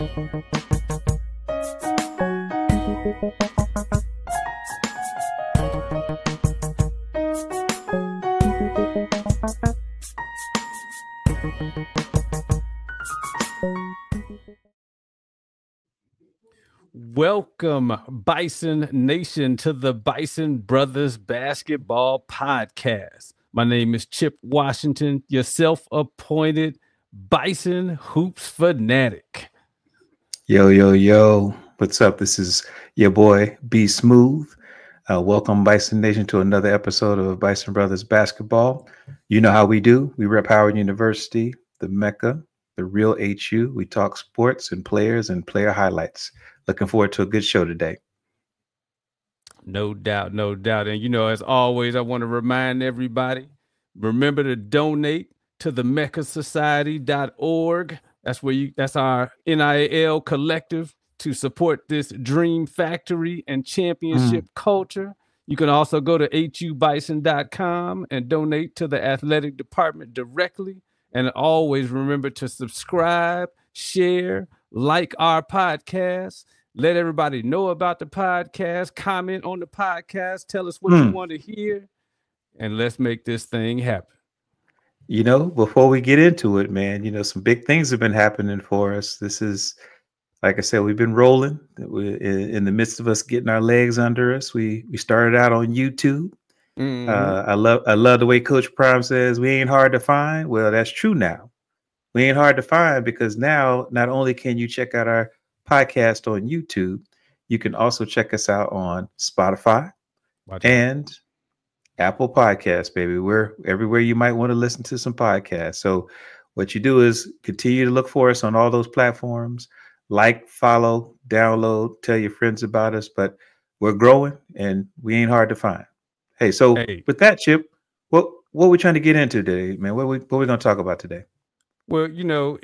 Welcome, Bison Nation, to the Bison Brothers Basketball Podcast. My name is Chip Washington, your self-appointed Bison Hoops fanatic. Yo, yo, yo. What's up? This is your boy, B Smooth. Welcome, Bison Nation, to another episode of Bison Brothers Basketball. You know how we do. We rep Howard University, the Mecca, the real HU. We talk sports and players and player highlights. Looking forward to a good show today. No doubt, no doubt. And, you know, as always, I want to remind everybody, remember to donate to the meccasociety.org. That's our NIL collective to support this dream factory and championship culture. You can also go to hubison.com and donate to the athletic department directly. And always remember to subscribe, share, like our podcast. Let everybody know about the podcast. Comment on the podcast. Tell us what you want to hear. And let's make this thing happen. You know, before we get into it, man, you know, some big things have been happening for us. This is, like I said, we've been rolling. We're in the midst of us getting our legs under us. We started out on YouTube. I love the way Coach Prime says we ain't hard to find. Well, that's true now. We ain't hard to find because now not only can you check out our podcast on YouTube, you can also check us out on Spotify and Apple Podcasts, baby. We're everywhere you might want to listen to some podcasts. So what you do is continue to look for us on all those platforms. Like, follow, download, tell your friends about us. But we're growing and we ain't hard to find. Hey, so with that, Chip, what we trying to get into today, man? What we going to talk about today? Well, you know,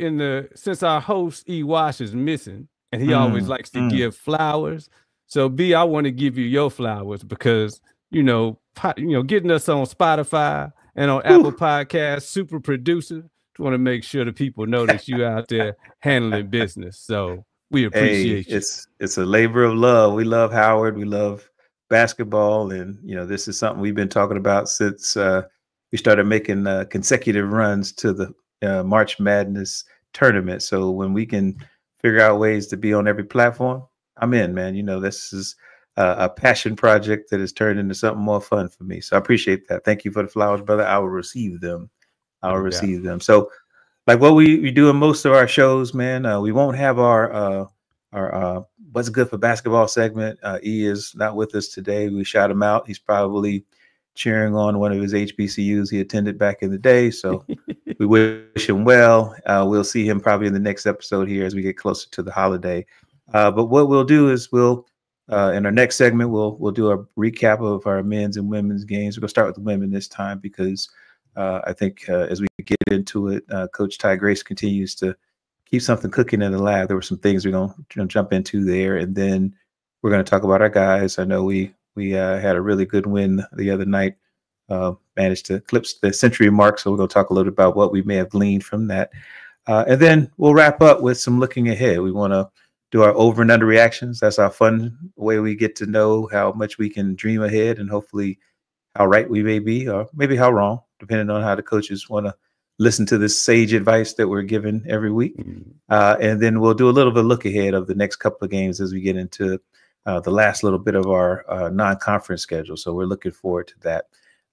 since our host E. Wash is missing, and he always likes to give flowers. So B, I want to give you your flowers because, you know, getting us on Spotify and on Apple Podcasts, super producer. Just want to make sure the people know that you out there handling business. So we appreciate you. It's a labor of love. We love Howard. We love basketball. And, you know, this is something we've been talking about since we started making consecutive runs to the March Madness tournament. So when we can figure out ways to be on every platform, I'm in, man. You know, this is a passion project that has turned into something more fun for me. So I appreciate that. Thank you for the flowers, brother. I will receive them. Receive them. So like what we do in most of our shows, man, we won't have our What's Good for Basketball segment. E is not with us today. We shout him out. He's probably cheering on one of his HBCUs he attended back in the day. So we wish him well. We'll see him probably in the next episode here as we get closer to the holiday. But what we'll do is in our next segment, we'll do a recap of our men's and women's games. We're going to start with the women this time because I think as we get into it, Coach Ty Grace continues to keep something cooking in the lab. There were some things we're going to jump into there. And then we're going to talk about our guys. I know we had a really good win the other night, managed to eclipse the century mark. So we're going to talk a little bit about what we may have gleaned from that. And then we'll wrap up with some looking ahead. We want to do our over and under reactions. That's our fun way we get to know how much we can dream ahead and hopefully how right we may be, or maybe how wrong, depending on how the coaches want to listen to this sage advice that we're given every week. And then we'll do a little bit of look ahead of the next couple of games as we get into the last little bit of our non-conference schedule. So we're looking forward to that.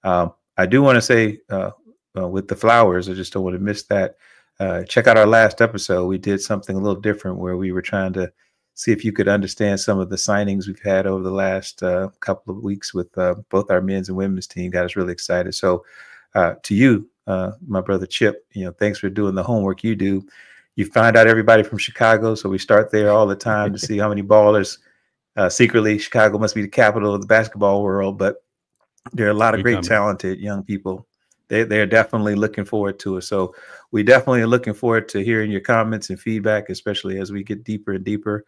I do want to say with the flowers, I just don't want to miss that. Check out our last episode. We did something a little different where we were trying to see if you could understand some of the signings we've had over the last couple of weeks with both our men's and women's team. Got us really excited. So to you, my brother Chip, you know, thanks for doing the homework you do. You find out everybody from Chicago. So we start there all the time to see how many ballers. Secretly, Chicago must be the capital of the basketball world, but there are a lot of great, talented young people. They're definitely looking forward to it. So we definitely are looking forward to hearing your comments and feedback, especially as we get deeper and deeper.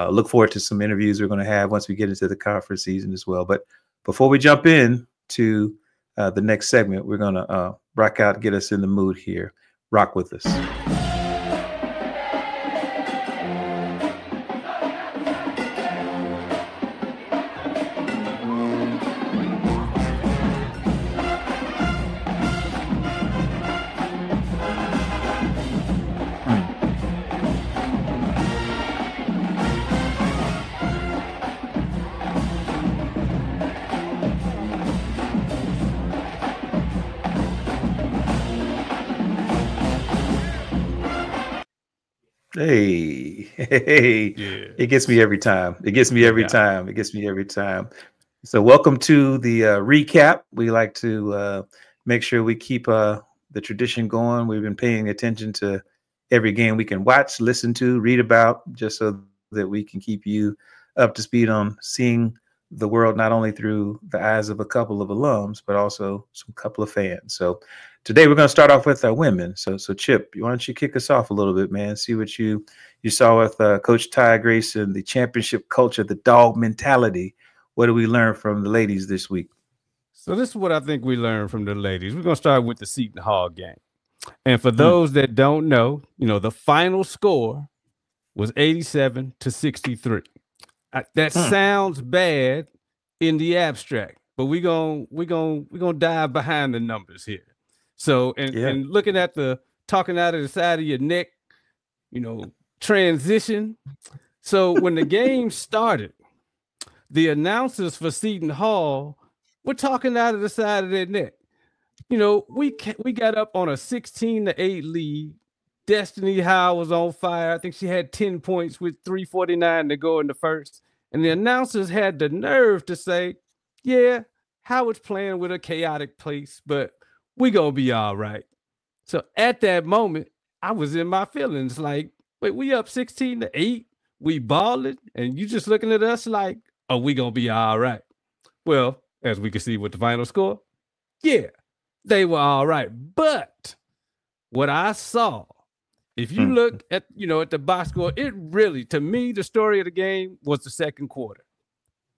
Look forward to some interviews we're going to have once we get into the conference season as well. But before we jump in to the next segment, we're going to rock out, get us in the mood here. Rock with us. Hey, hey, Yeah. it gets me every time. It gets me No every doubt. time. It gets me every time. So welcome to the recap. We like to make sure we keep the tradition going. We've been paying attention to every game we can watch, listen to, read about, just so that we can keep you up to speed on seeing the world not only through the eyes of a couple of alums, but also some couple of fans. So today we're going to start off with our women. So Chip, why don't you kick us off a little bit, man? See what you saw with Coach Ty Grayson, the championship culture, the dog mentality. What did we learn from the ladies this week? So this is what I think we learned from the ladies. We're going to start with the Seton Hall game. And for those that don't know, the final score was 87-63. That sounds bad in the abstract, but we're gonna dive behind the numbers here. So and looking at the talking out of the side of your neck, transition. So when the game started, the announcers for Seton Hall were talking out of the side of their neck. We got up on a 16-8 lead. Destiny Howell was on fire. I think she had 10 points with 3:49 to go in the first. And the announcers had the nerve to say, yeah, Howard's playing with a chaotic pace, but we gonna be all right. So at that moment, I was in my feelings like, wait, we up 16-8, we balling, and you just looking at us like, oh, we gonna be all right. Well, as we can see with the final score, yeah, they were all right. But what I saw, if you look at, at the box score, it really, to me, the story of the game was the second quarter,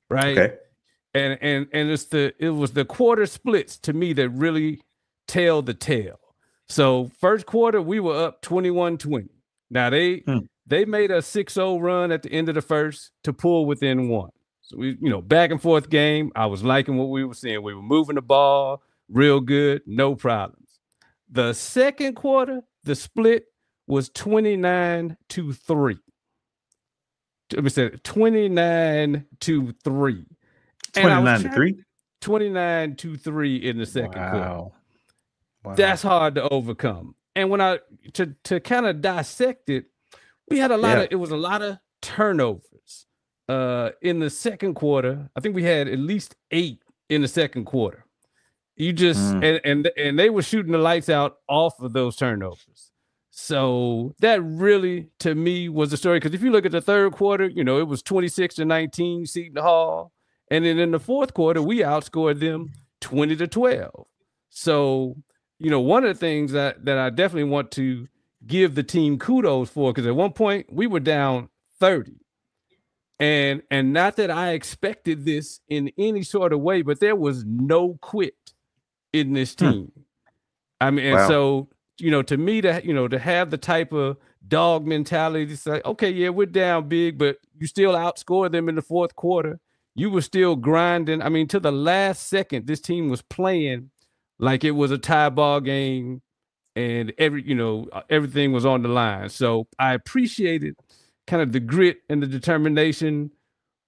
right? Okay. And it was the quarter splits to me that really tell the tale. So first quarter, we were up 21-20. Now they made a 6-0 run at the end of the first to pull within one. So we, back and forth game. I was liking what we were seeing. We were moving the ball real good, no problems. The second quarter, the split was 29-3. Let me say 29-3. 29-3? 29-3 in the second quarter. Wow. That's hard to overcome. And when to kind of dissect it, we had it was a lot of turnovers. In the second quarter, I think we had at least 8 in the second quarter. You just and they were shooting the lights out off of those turnovers. So that really, to me, was the story. Because if you look at the third quarter, it was 26-19 Seton Hall. And then in the fourth quarter, we outscored them 20-12. So, one of the things that I definitely want to give the team kudos for, because at one point we were down 30. And not that I expected this in any sort of way, but there was no quit in this team. I mean, and so, to me, to have the type of dog mentality to say, okay, yeah, we're down big, but you still outscored them in the fourth quarter. You were still grinding. I mean, to the last second, this team was playing like it was a tie ball game, and everything was on the line. So I appreciated kind of the grit and the determination.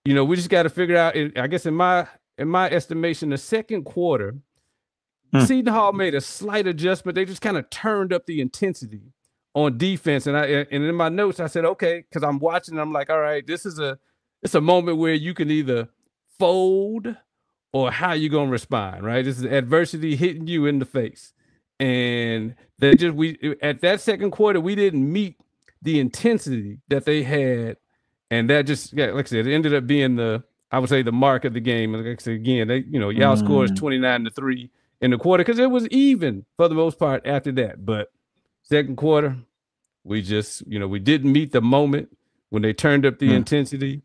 We just got to figure out. I guess in my estimation, the second quarter, Seton Hall made a slight adjustment. They just kind of turned up the intensity on defense. And in my notes, I said, okay, because I'm watching, and I'm like, all right, it's a moment where you can either fold or how you gonna respond, right? This is adversity hitting you in the face. And at that second quarter, we didn't meet the intensity that they had. And that just, like I said, it ended up being I would say the mark of the game. And like I said, again, y'all scores 29-3 in the quarter, because it was even for the most part after that. But second quarter, we just, we didn't meet the moment when they turned up the intensity,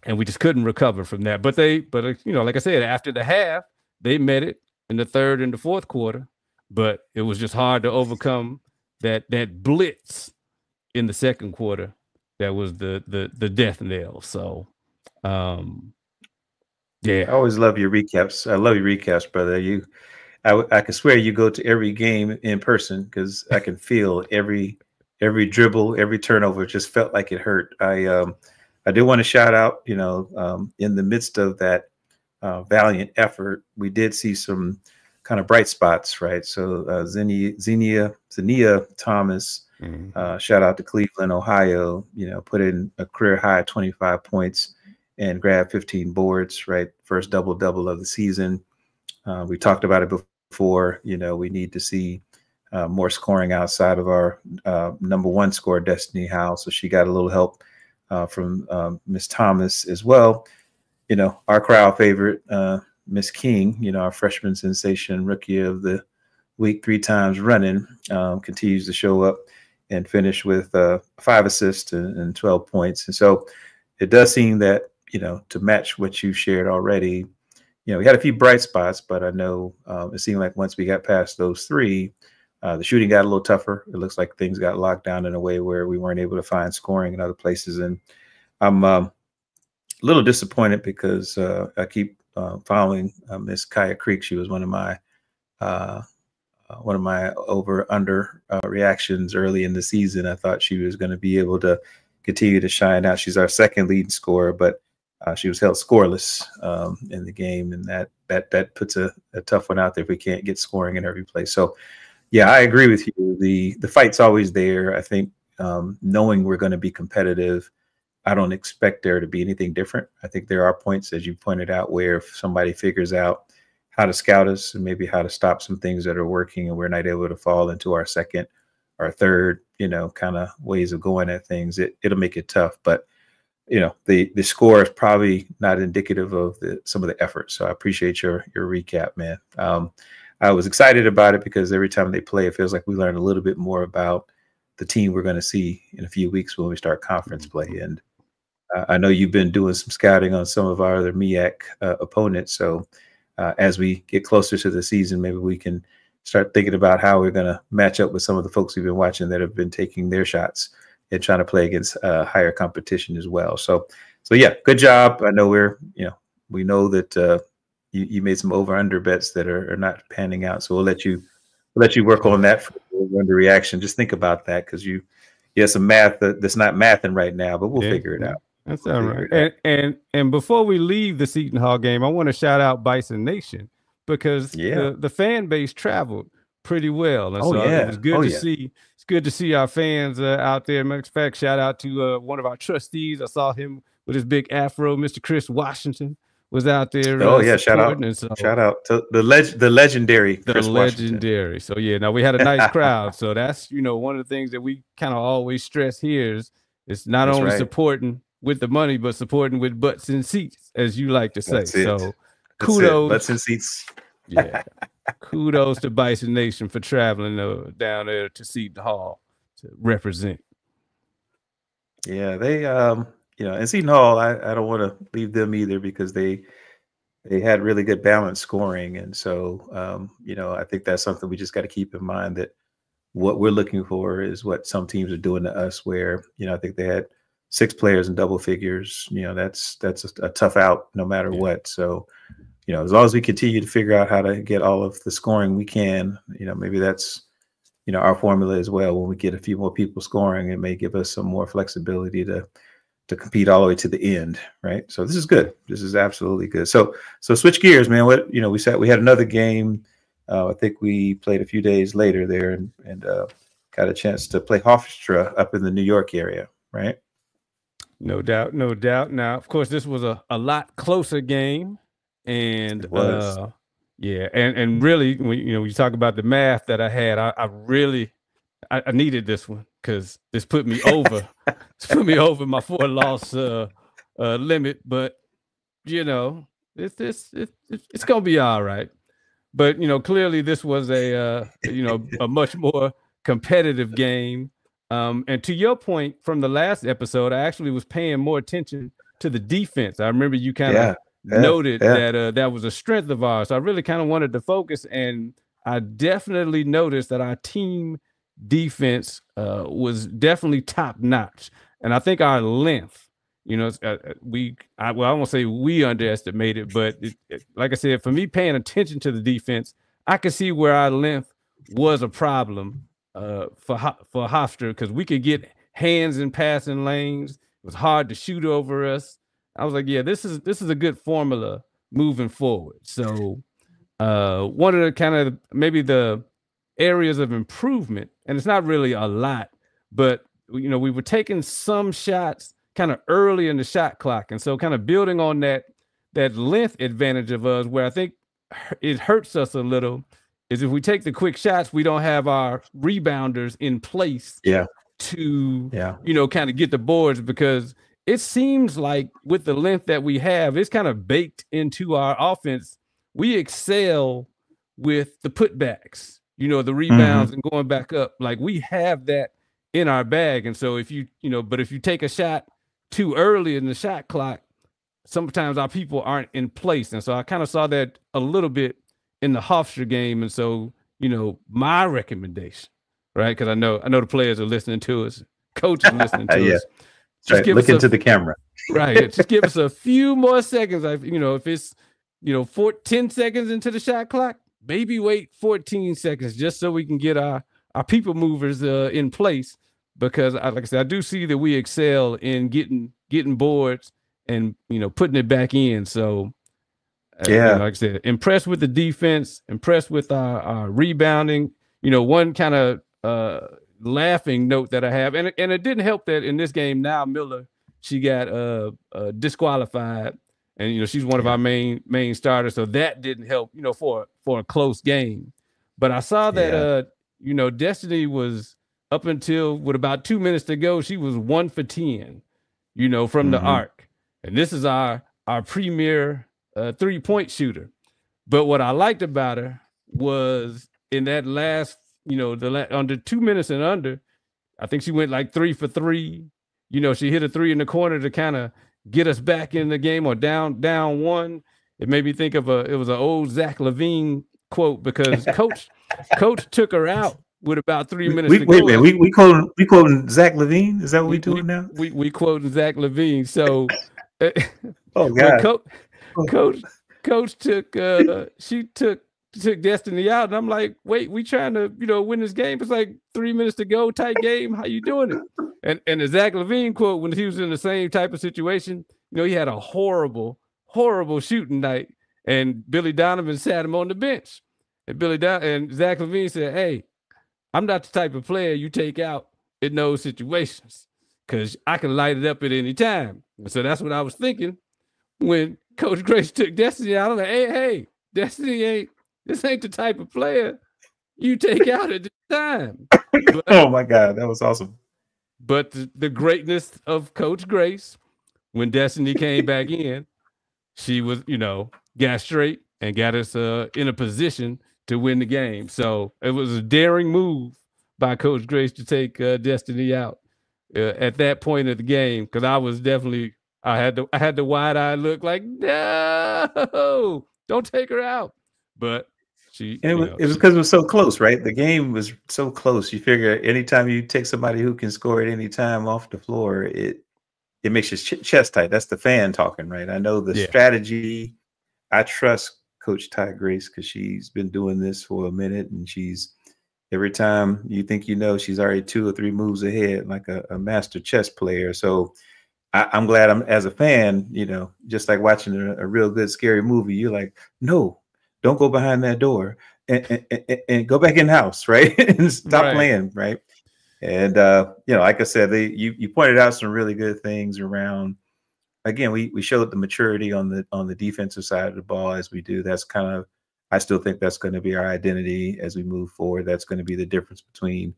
and we just couldn't recover from that. But like I said, after the half, they met it in the third and the fourth quarter, but it was just hard to overcome that blitz in the second quarter. That was the death knell. So, yeah. I always love your recaps. I love your recaps, brother. I can swear you go to every game in person, because I can feel every dribble, every turnover just felt like it hurt. I do want to shout out, in the midst of that valiant effort, we did see some kind of bright spots, right? So Zaniya Thomas Shout out to Cleveland, Ohio. Put in a career high 25 points and grabbed 15 boards. Right, first double of the season. We talked about it before. We need to see more scoring outside of our number one scorer, Destiny Howell. So she got a little help from Miss Thomas as well. Our crowd favorite, Miss King, our freshman sensation, rookie of the week 3 times running, continues to show up and finish with 5 assists and 12 points. And so it does seem that, to match what you shared already, we had a few bright spots, but I know it seemed like once we got past those 3, the shooting got a little tougher. It looks like things got locked down in a way where we weren't able to find scoring in other places. And I'm a little disappointed because I keep following Miss Kaya Creek. She was one of my over under reactions early in the season. I thought she was going to be able to continue to shine out. She's our second leading scorer, but she was held scoreless in the game, and that puts a tough one out there if we can't get scoring in every place. So, yeah, I agree with you. The fight's always there. I think knowing we're going to be competitive, I don't expect there to be anything different. I think there are points, as you pointed out, where if somebody figures out how to scout us and maybe how to stop some things that are working and we're not able to fall into our second or third, kind of ways of going at things, it'll make it tough. But, the score is probably not indicative of some of the effort. So I appreciate your recap, man. I was excited about it because every time they play, it feels like we learn a little bit more about the team we're going to see in a few weeks when we start conference play. And I know you've been doing some scouting on some of our other MEAC opponents. So as we get closer to the season, maybe we can start thinking about how we're going to match up with some of the folks we've been watching that have been taking their shots and trying to play against higher competition as well. So yeah, good job. I know we know that you made some over/under bets that are not panning out. So we'll let you work on that for under reaction. Just think about that because you have some math that's not mathing right now, but we'll figure it out. That's all right. And before we leave the Seton Hall game, I want to shout out Bison Nation because the fan base traveled pretty well. And it was good to see. It's good to see our fans out there. Matter of fact, shout out to one of our trustees. I saw him with his big afro, Mr. Chris Washington was out there. Shout out to the legendary Chris legendary. Washington. So now we had a nice crowd. So that's one of the things that we kind of always stress here is it's not only supporting with the money, but supporting with butts and seats, as you like to say. So kudos, butts and seats. Yeah, kudos to Bison Nation for traveling down there to Seton Hall to represent. Yeah, they and Seton Hall, I don't want to leave them either because they had really good balanced scoring. And so, I think that's something we just got to keep in mind, that what we're looking for is what some teams are doing to us, where, I think they had 6 players in double figures. That's a tough out no matter what. So, as long as we continue to figure out how to get all of the scoring we can, maybe that's, our formula as well. When we get a few more people scoring, it may give us some more flexibility to compete all the way to the end, right? So this is good. This is absolutely good. So switch gears, man. We had another game. I think we played a few days later there and got a chance to play Hofstra up in the New York area, right? No doubt. Now, of course, this was a lot closer game, and it was. And really, when you talk about the math that I had, I needed this one because this put me over. It's put me over my 4-loss limit, but it's gonna be all right. But clearly this was a much more competitive game. And to your point from the last episode, I actually was paying more attention to the defense. I remember you kind of noted that that was a strength of ours. So I really kind of wanted to focus, and I definitely noticed that our team defense was definitely top notch. And I think our length, I won't say we underestimated, but like I said, for me paying attention to the defense, I could see where our length was a problem for Hofstra, because we could get hands in passing lanes. It was hard to shoot over us. I was like, yeah, this is a good formula moving forward. So one of the kind of maybe the areas of improvement, and it's not really a lot, but we were taking some shots kind of early in the shot clock, and so kind of building on that length advantage of us, where I think it hurts us a little, is if we take the quick shots, we don't have our rebounders in place to kind of get the boards, because it seems like with the length that we have, it's kind of baked into our offense. We excel with the putbacks, the rebounds and going back up. Like, we have that in our bag. And so if you take a shot too early in the shot clock, sometimes our people aren't in place. And so I kind of saw that a little bit in the Hofstra game. And so, my recommendation, right? Because I know the players are listening to us, coach is listening to us. Just look into the camera. Right. Just give us a few more seconds. If it's 10 seconds into the shot clock, maybe wait 14 seconds just so we can get our people movers in place. Because like I said, I do see that we excel in getting boards and putting it back in. So like I said, impressed with the defense, impressed with our rebounding. One kind of laughing note that I have, and it didn't help that in this game, now Miller, she got disqualified, and she's one of our main starters, so that didn't help for a close game. But I saw that Destiny was, up until with about 2 minutes to go, she was 1 for 10 from the arc, and this is our premier 3-point shooter. But what I liked about her was in that last under 2 minutes and under, I think she went like 3 for 3. She hit a 3 in the corner to kind of get us back in the game, or down 1. It made me think of it was an old Zach LaVine quote, because coach took her out with about 3 minutes to go. Wait a minute, we quoting Zach LaVine? Is that what we're doing now? We quoting Zach LaVine. So oh God. Coach took she took Destiny out, and I'm like, wait, we trying to win this game. It's like 3 minutes to go, tight game. How you doing it? And the Zach LaVine quote, when he was in the same type of situation, he had a horrible shooting night, and Billy Donovan sat him on the bench, and Zach LaVine said, "Hey, I'm not the type of player you take out in those situations, because I can light it up at any time." And so that's what I was thinking when Coach Grace took Destiny out. I'm like, hey, Destiny this ain't the type of player you take out at this time. But, oh my God, that was awesome. But the greatness of Coach Grace, when Destiny came back in, she was, got straight and got us in a position to win the game. So it was a daring move by Coach Grace to take Destiny out at that point of the game, because I was definitely, I had the wide-eyed look like, no, don't take her out. But it was because it was so close, right? The game was so close. You figure anytime you take somebody who can score at any time off the floor, it makes your chest tight. That's the fan talking, right? I know the strategy. I trust Coach Ty Grace, because she's been doing this for a minute, and she's, every time you think she's already 2 or 3 moves ahead, like a master chess player. So I'm glad, as a fan, just like watching a real good scary movie, you're like, no, don't go behind that door, and go back in the house, right? And stop playing, right? And like I said, you pointed out some really good things around. Again, we showed the maturity on the defensive side of the ball as we do. That's kind of, I still think that's going to be our identity as we move forward. That's going to be the difference between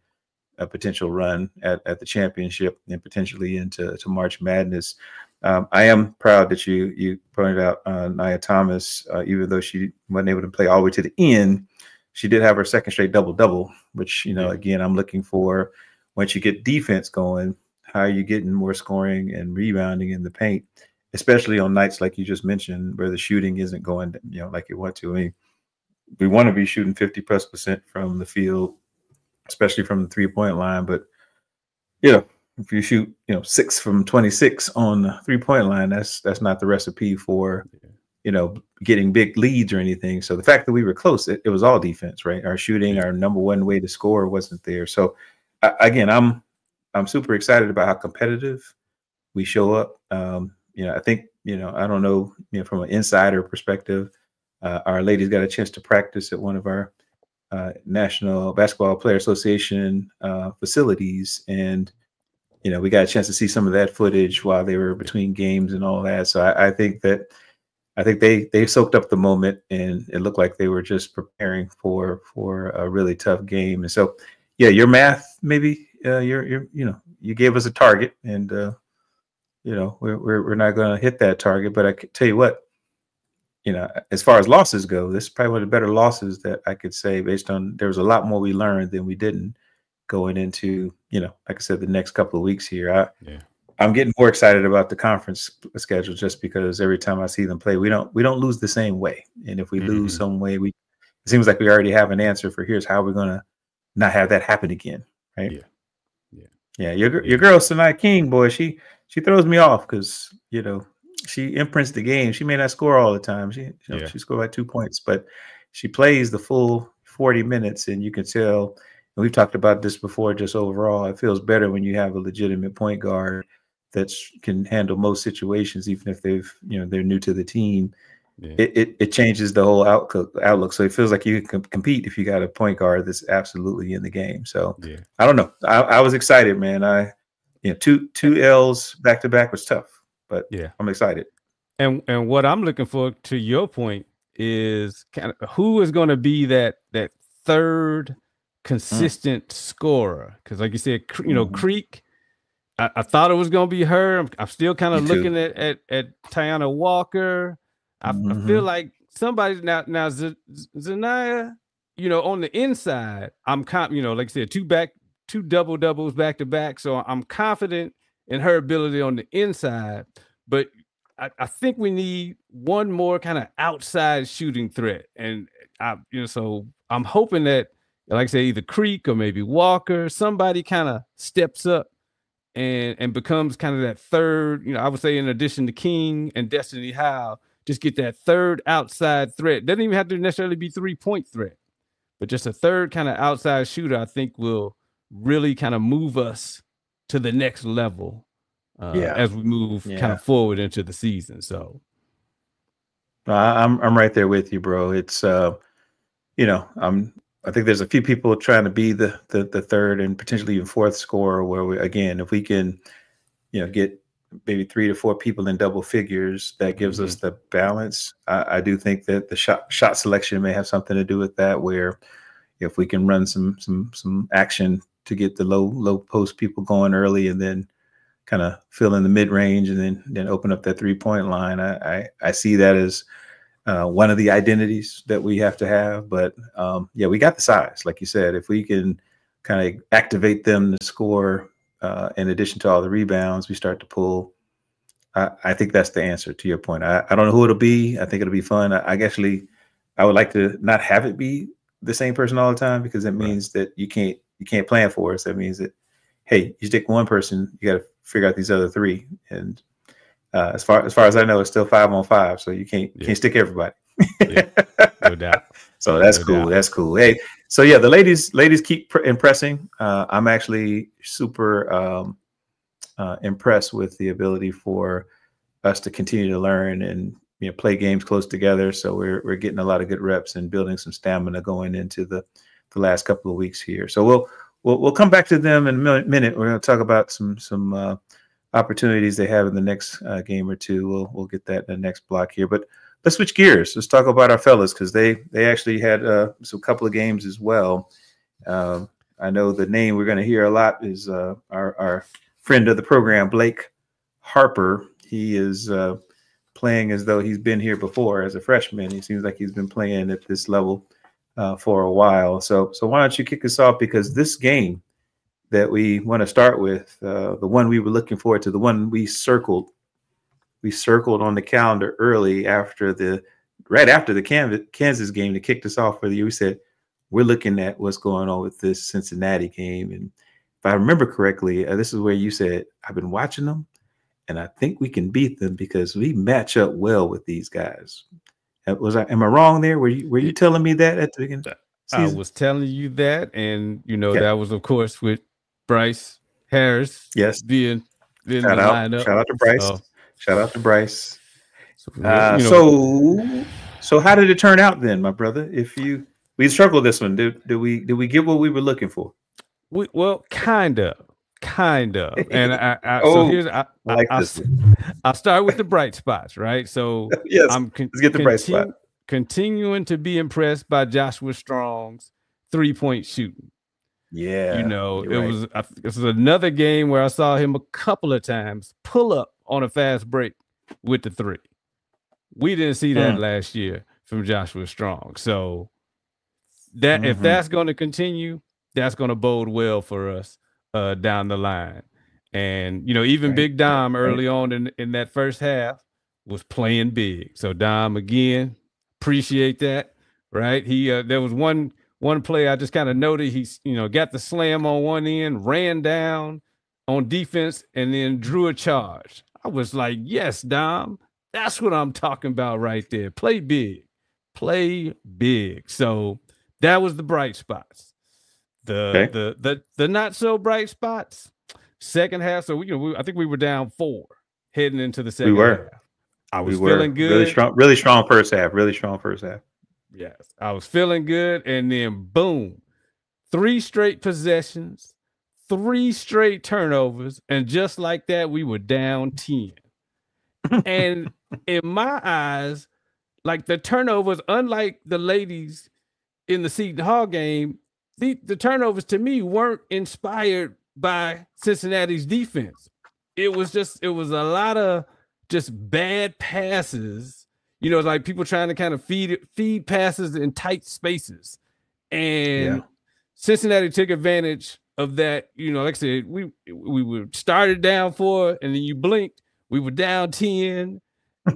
a potential run at the championship and potentially into March Madness. I am proud that you pointed out Nia Thomas, even though she wasn't able to play all the way to the end, she did have her second straight double-double, which, again, I'm looking for. Once you get defense going, how are you getting more scoring and rebounding in the paint, especially on nights like you just mentioned, where the shooting isn't going, like you want to. I mean, we want to be shooting 50+% from the field, especially from the 3-point line. But, if you shoot, 6 from 26 on the 3-point line, that's not the recipe for, getting big leads or anything. So the fact that we were close, it was all defense, right? Our shooting, our number one way to score wasn't there. So again, I'm super excited about how competitive we show up. I think, I don't know, from an insider perspective, our ladies got a chance to practice at one of our National Basketball Player Association facilities, and we got a chance to see some of that footage while they were between games and all that. So I think they soaked up the moment, and it looked like they were just preparing for a really tough game. And so, yeah, your math, maybe you gave us a target, and we're not going to hit that target. But I can tell you what, as far as losses go, this is probably one of the better losses that I could say, based on there was a lot more we learned than we didn't going into, like I said, the next couple of weeks here. I'm getting more excited about the conference schedule just because every time I see them play, we don't lose the same way. And if we lose some way, it seems like we already have an answer for here's how we're going to not have that happen again. Right. Yeah. Your girl, Zaniya King, boy, she throws me off because, she imprints the game. She may not score all the time. She scored like 2 points, but she plays the full 40 minutes, and you can tell, and we've talked about this before, just overall, it feels better when you have a legitimate point guard that can handle most situations, even if they're new to the team. It changes the whole outlook. So it feels like you can compete if you got a point guard that's absolutely in the game. So I don't know. I was excited, man. Two L's back to back was tough, but I'm excited. And what I'm looking for, to your point, is kind of who is going to be that third consistent scorer. Because like you said, Creek, I thought it was going to be her. I'm still kind of looking at Tiana Walker. I feel like somebody now Zaniya, on the inside, I'm like I said, two double doubles back to back. So I'm confident in her ability on the inside, but I think we need one more kind of outside shooting threat. And so I'm hoping that, like I say, either Creek or maybe Walker, somebody kind of steps up and becomes kind of that third, I would say, in addition to King and Destiny Howell, just get that third outside threat. Doesn't even have to necessarily be 3-point threat, but just a third kind of outside shooter, I think will really kind of move us to the next level as we move kind of forward into the season. So I'm right there with you, bro. It's I think there's a few people trying to be the third and potentially even fourth scorer, where if we can, get maybe 3 to 4 people in double figures, that gives us the balance. I do think that the shot selection may have something to do with that, where if we can run some action to get the low post people going early, and then kind of fill in the mid range, and then open up that 3-point line. I see that as one of the identities that we have to have. But we got the size, like you said. If we can kind of activate them to score, in addition to all the rebounds, we start to pull. I think that's the answer to your point. I don't know who it'll be. I think it'll be fun. I would like to not have it be the same person all the time, because it means that you can't plan for us. That means that, hey, you stick one person, you got to figure out these other 3. And as far as I know, it's still 5-on-5, so you can't stick everybody. No doubt. So that's cool. That's cool. Hey, so the ladies keep impressing. I'm actually super impressed with the ability for us to continue to learn and play games close together. So we're getting a lot of good reps and building some stamina going into the last couple of weeks here. So we'll come back to them in a minute. We're going to talk about some opportunities they have in the next game or two. We'll get that in the next block here. But let's switch gears. Let's talk about our fellas, because they actually had some couple of games as well. I know the name we're going to hear a lot is our friend of the program, Blake Harper. He is playing as though he's been here before as a freshman. He seems like he's been playing at this level for a while. So why don't you kick us off? Because this game that we want to start with, the one we were looking forward to, the one we circled on the calendar early right after the Kansas game that kicked us off for the year. We said, we're looking at what's going on with this Cincinnati game. And if I remember correctly, this is where you said, I've been watching them, and I think we can beat them because we match up well with these guys. Am I wrong there? Were you telling me that at the beginning? I was telling you that, and that was, of course, with Bryce Harris. Yes, being the lineup. Shout out to Bryce. Shout out to Bryce. So how did it turn out then, my brother? We we struggled this one. Did we get what we were looking for? Well, kind of. And so Oh, here's I like this. I'll start with the bright spots, right? So Yes, I'm let's get the bright spot. continuing to be impressed by Joshua Strong's 3-point shooting. Yeah, you know, it was another game where I saw him a couple of times pull up on a fast break with the 3. We didn't see that last year from Joshua Strong. So that if that's going to continue, that's going to bode well for us down the line. And, you know, even Big Dom early on in that first half was playing big. So Dom, again, appreciate that, right? He there was one play I just kind of noted. He's, you know, got the slam on one end, ran down on defense, and then drew a charge. I was like, yes, Dom, that's what I'm talking about right there. Play big. Play big. So that was the bright spots. The not so bright spots. Second half, so I think we were down 4 heading into the second half. I was feeling good. Really strong first half. Yes, I was feeling good, and then boom, 3 straight possessions, 3 straight turnovers, and just like that, we were down 10. And in my eyes, like the turnovers, unlike the ladies in the Seton Hall game, the turnovers to me weren't inspired by Cincinnati's defense. It was a lot of just bad passes. You know, like people trying to kind of feed passes in tight spaces. And Cincinnati took advantage of that. You know, like I said, we were started down 4, and then you blinked, we were down 10,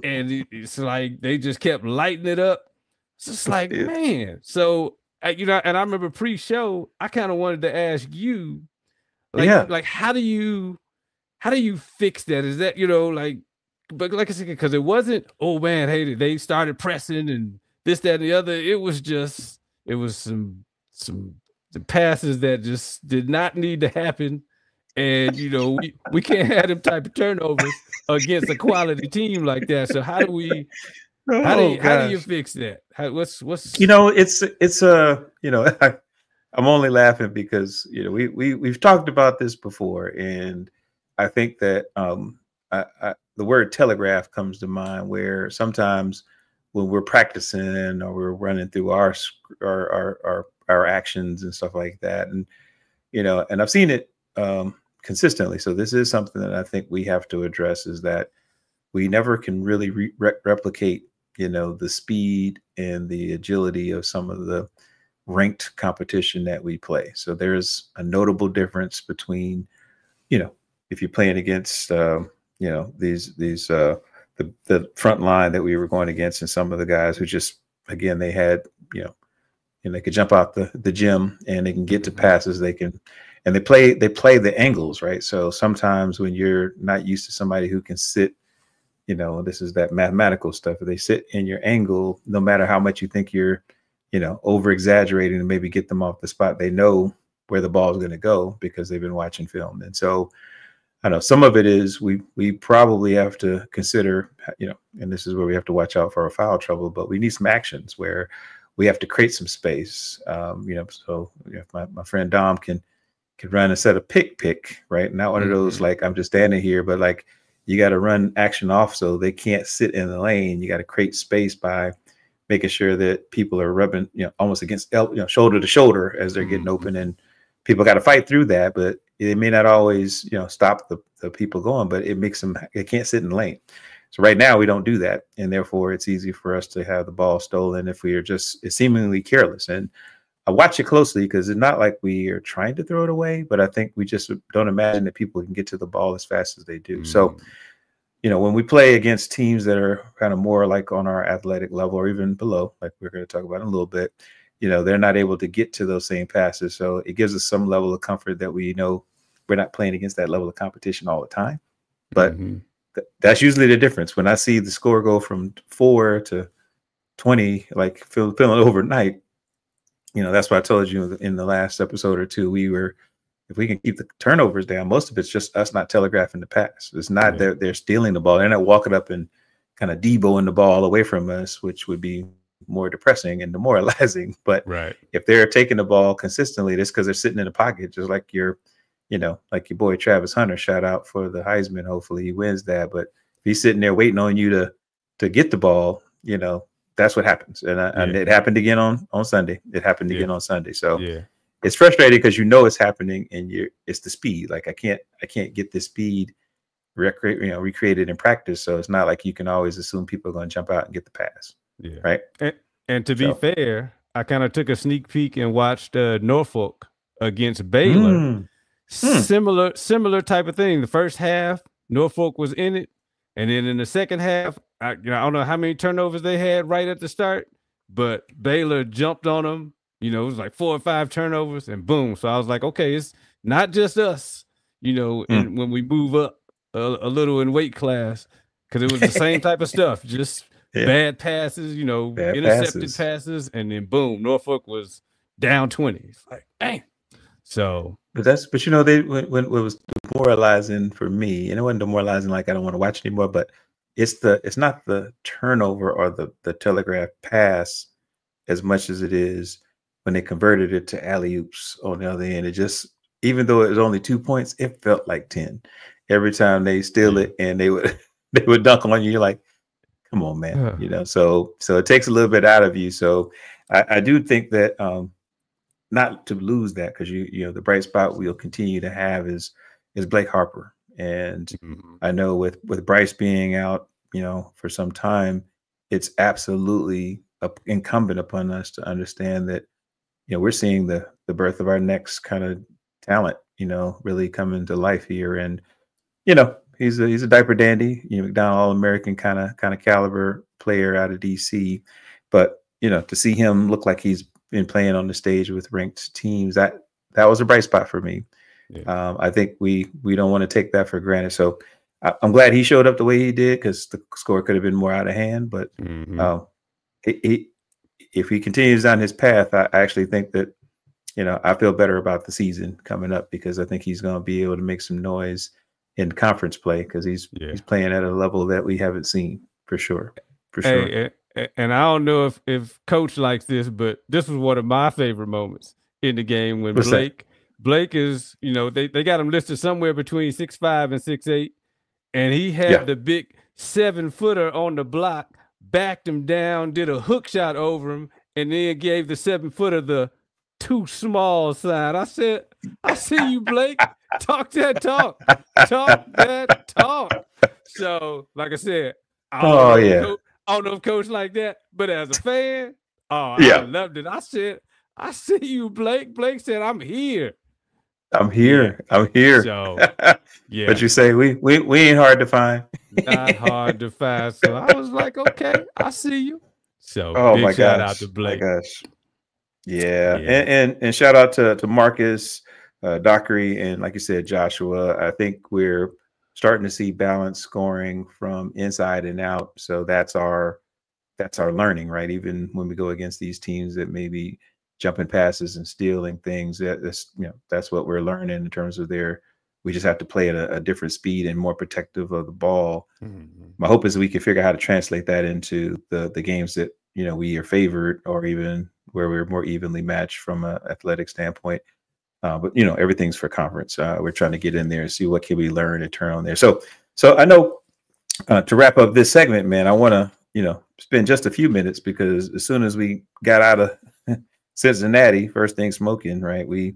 and it's like they just kept lighting it up. It's just like, man. So, you know, and I remember pre-show, I kind of wanted to ask you, like how do you fix that? Is that, you know, like, but like I said, because it wasn't, oh man, hey, they started pressing and this, that, and the other. It was some the passes that just did not need to happen. And, you know, we can't have them type of turnovers against a quality team like that. So how do we, how do you fix that? What's you know, it's you know, I'm only laughing because, you know, we've talked about this before, and I think that the word telegraph comes to mind, where sometimes when we're practicing or we're running through our actions and stuff like that, and you know, and I've seen it consistently. So this is something that I think we have to address, is that we never can really replicate, you know, the speed and the agility of some of the ranked competition that we play. So there's a notable difference between, you know, if you're playing against, you know, the front line that we were going against, and some of the guys who just, again, they had, you know, and they could jump out the gym and they can get to passes. They can, and they play the angles, right? So sometimes when you're not used to somebody who can sit, you know, this is that mathematical stuff. If they sit in your angle, no matter how much you think you're, you know, over exaggerating and maybe get them off the spot, they know where the ball is going to go because they've been watching film. And so I know some of it is we probably have to consider, you know, and this is where we have to watch out for our foul trouble, but we need some actions where we have to create some space. You know, so if my friend Dom can run a set of pick, right? Not one of those, like, I'm just standing here, but like, you got to run action off so they can't sit in the lane. You got to create space by making sure that people are rubbing, you know, almost against, you know, shoulder to shoulder as they're getting open, and people got to fight through that, but it may not always, you know, stop the people going, but it makes them, they can't sit in the lane. So right now we don't do that. And therefore it's easy for us to have the ball stolen if we are just seemingly careless. And I watch it closely because it's not like we are trying to throw it away, but I think we just don't imagine that people can get to the ball as fast as they do. So, you know, when we play against teams that are kind of more like on our athletic level or even below, like we're going to talk about in a little bit, you know, they're not able to get to those same passes. So it gives us some level of comfort that we know we're not playing against that level of competition all the time. But that's usually the difference. When I see the score go from 4 to 20, like feeling overnight, you know, that's why I told you in the last episode or two, if we can keep the turnovers down, most of it's just us not telegraphing the pass. It's not that they're stealing the ball. They're not walking up and kind of Deboing the ball away from us, which would be more depressing and demoralizing. But Right. if they're taking the ball consistently, that's because they're sitting in the pocket, just like like your boy Travis Hunter. Shout out for the Heisman. Hopefully he wins that. But if he's sitting there waiting on you to get the ball, that's what happens. And it happened again on Sunday. It happened again on Sunday. So it's frustrating because it's happening, and it's the speed. Like I can't get this speed recreated in practice. So it's not like you can always assume people are going to jump out and get the pass. Yeah. Right. And to be fair, I kind of took a sneak peek and watched Norfolk against Baylor. Similar type of thing. The first half, Norfolk was in it, and then in the second half, I don't know how many turnovers they had right at the start, but Baylor jumped on them. It was like 4 or 5 turnovers, and boom. So I was like, okay, it's not just us. When we move up a little in weight class, because it was the same type of stuff, just bad passes, intercepted passes, and then boom, Norfolk was down 20. It's like, dang. So, but they when it was demoralizing for me, and it wasn't demoralizing like I don't want to watch anymore, but it's not the turnover or the telegraph pass as much as it is when they converted it to alley-oops on the other end. It just, even though it was only 2 points, it felt like 10 every time they steal it, and they would dunk on you. You're like, come on, man. So it takes a little bit out of you. So I do think that not to lose that, because the bright spot we'll continue to have is Blake Harper. And I know with Bryce being out, for some time, it's absolutely incumbent upon us to understand that, we're seeing the birth of our next kind of talent, really coming to life here. And, he's a diaper dandy, McDonald All-American kind of caliber player out of DC. But, to see him look like he's been playing on the stage with ranked teams, that was a bright spot for me. Yeah. I think we don't want to take that for granted. So I'm glad he showed up the way he did, because the score could have been more out of hand. But if he continues on his path, I actually think that, I feel better about the season coming up, because I think he's going to be able to make some noise in conference play, because he's playing at a level that we haven't seen for sure. Hey, and I don't know if Coach likes this, but this was one of my favorite moments in the game when Blake is, they got him listed somewhere between 6'5" and 6'8", and he had the big 7-footer on the block, backed him down, did a hook shot over him, and then gave the 7-footer the too small sign. I said, I see you, Blake. Talk that talk. Talk that talk. So, like I said, I don't know if Coach like that, but as a fan, I loved it. I said, I see you, Blake. Blake said, I'm here. I'm here. So, But you say we ain't hard to find. Not hard to find. So I was like, okay, I see you. So big shout out to Blake. My gosh. Yeah. And shout out to Marcus, Dockery, and like you said, Joshua. I think we're starting to see balanced scoring from inside and out. So that's our learning, right? Even when we go against these teams that maybe jumping passes and stealing things, that's what we're learning in terms of we just have to play at a different speed and more protective of the ball. My hope is we can figure out how to translate that into the games that, we are favored, or even where we're more evenly matched from an athletic standpoint. But everything's for conference. We're trying to get in there and see what can we learn and turn on there. So I know to wrap up this segment, man, I want to, spend just a few minutes, because as soon as we got out of Cincinnati, first thing smoking, right? We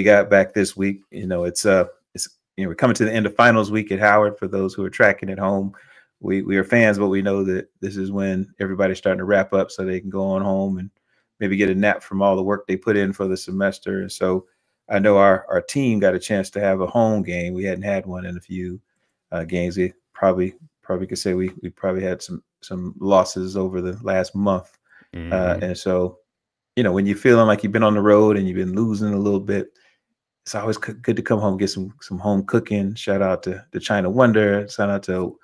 got back this week. It's we're coming to the end of finals week at Howard. For those who are tracking at home, we are fans, but we know that this is when everybody's starting to wrap up so they can go on home and maybe get a nap from all the work they put in for the semester. And so I know our team got a chance to have a home game. We hadn't had one in a few games. We probably could say we probably had some losses over the last month. And so, when you're feeling like you've been on the road and you've been losing a little bit, it's always good to come home, get some home cooking. Shout out to the China Wonder. Shout out to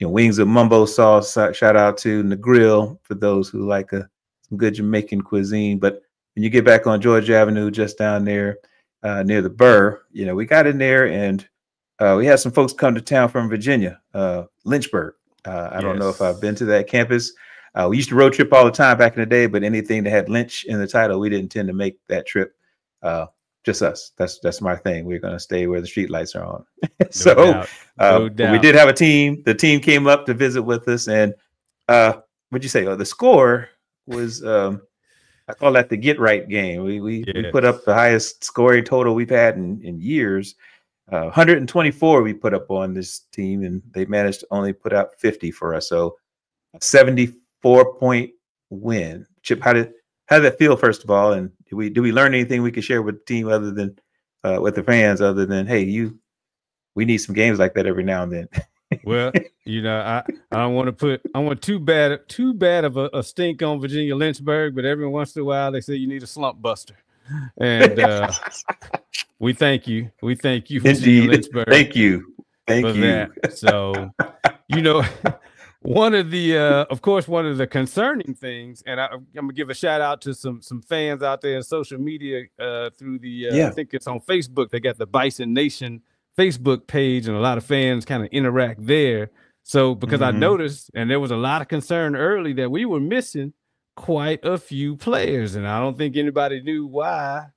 Wings of Mumbo Sauce. Shout out to the Grill for those who like some good Jamaican cuisine. But when you get back on Georgia Avenue, just down there near the Burr, we got in there, and we had some folks come to town from Virginia, Lynchburg. I don't know if I've been to that campus. We used to road trip all the time back in the day, but anything that had Lynch in the title, we didn't tend to make that trip. Just us. That's my thing. We're going to stay where the street lights are on. So No but we doubt. did have a team. The team came up to visit with us, and what'd you say? Oh, the score was I call that the get right game. We put up the highest scoring total we've had in years. 124 we put up on this team, and they managed to only put out 50 for us. So a 74-point win. Chip, how did that feel, first of all? And do we learn anything we could share with the team other than with the fans, other than, hey, we need some games like that every now and then? Well, I don't want too bad of a stink on Virginia Lynchburg, but every once in a while they say you need a slump buster. And we thank you. We thank you, Virginia Lynchburg. Thank you. That. So, one of the concerning things, and I'm gonna give a shout out to some fans out there in social media through the I think it's on Facebook. They got the Bison Nation Facebook page, and a lot of fans kind of interact there. So because I noticed, and there was a lot of concern early that we were missing quite a few players, and I don't think anybody knew why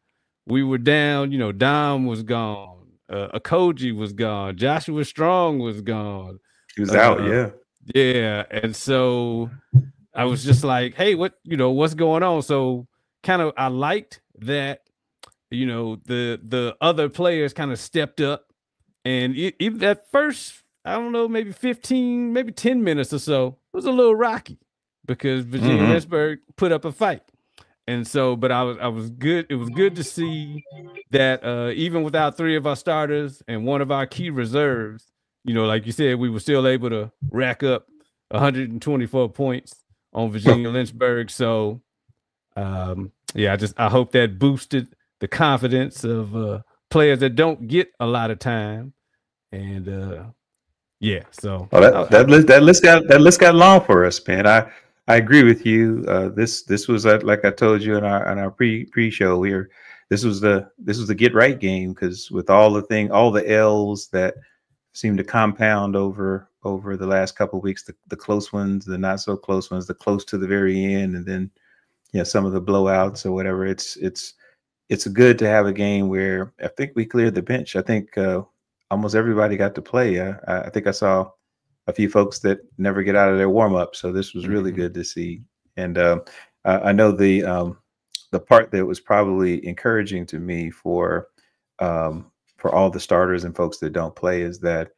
we were down. Dom was gone, Akoji was gone, Joshua Strong was gone. He was out, yeah. And so I was just like, hey, what's going on? So kind of I liked that, the other players kind of stepped up. And even that first, I don't know, maybe 15, maybe 10 minutes or so, it was a little rocky because Virginia Lynchburg put up a fight. And so, but I was good. It was good to see that even without 3 of our starters and 1 of our key reserves, like you said, we were still able to rack up 124 points on Virginia Lynchburg. So, I hope that boosted the confidence of players that don't get a lot of time. And so that list got long for us, man. I agree with you. This was like I told you in our pre-show here. This was the get right game, because with all the L's that seemed to compound over the last couple of weeks, the close ones, the not so close ones, the close to the very end, and then some of the blowouts or whatever. It's good to have a game where I think we cleared the bench. I think almost everybody got to play. I think I saw a few folks that never get out of their warm up, so this was really good to see. And I know the part that was probably encouraging to me for all the starters and folks that don't play is that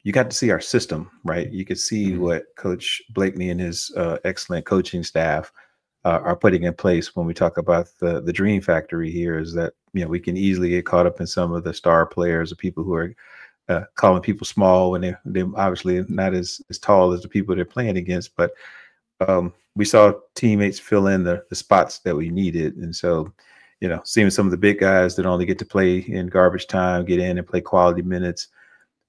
you got to see our system, right? You could see what Coach Blakeney and his excellent coaching staff are putting in place when we talk about the dream factory here, is that we can easily get caught up in some of the star players or people who are calling people small when they're obviously not as tall as the people they're playing against. But we saw teammates fill in the spots that we needed. And so, seeing some of the big guys that only get to play in garbage time, get in and play quality minutes.